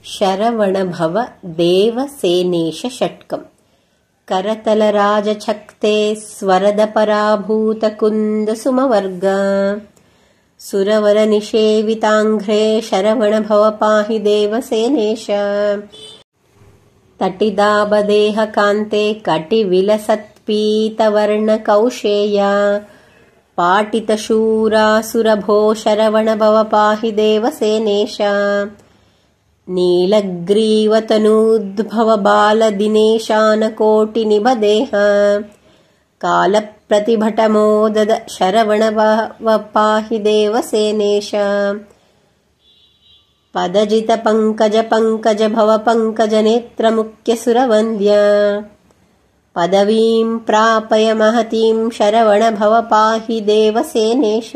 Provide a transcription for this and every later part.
शरवणभव देवसेनेश षट्कम् करतलराजछक्ते स्वरदपराभूतकुन्दसुमवर्ग सुरवरनिषेविताङ्घ्रे शरवणभव पाहि देवसेनेश तटिदाबदेहकान्ते कटिविलसत्पीतवर्णकौशेया पाटितशूरासुरभो शरवणभव पाहि देवसेनेश नीलग्रीवतनूद्भव बालदिनेशानकोटिनिभदेह कालप्रतिभटमोदद शरवणभव पाहि देवसेनेश पदजितपङ्कज भव पङ्कजनेत्रमुख्यसुरवन्द्य पदवीं प्रापय महतीं शरवणभव पाहि देवसेनेश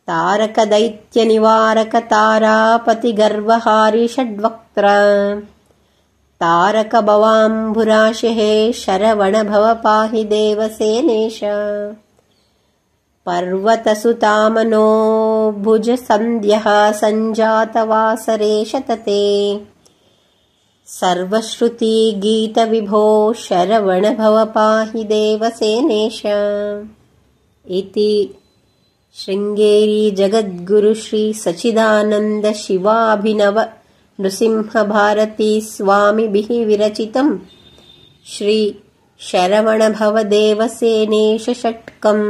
तारकदैत्यनिवारक तारापतिगर्वहारि षड्वक्त्र तारकभवाम्भुराशिहे शरवणभव पाहि देवसेनेश पर्वतसुतामनो भुजसन्ध्यः सञ्जातवासरे शतते सर्वश्रुतिगीतविभो शरवणभव पाहि देवसेनेश इति शृङ्गेरी जगद्गुरु श्री सच्चिदानन्द शिवाभिनव नृसिंह भारती स्वामिभिः विरचितं श्री शरवणभव देवसेनेश षट्कम्।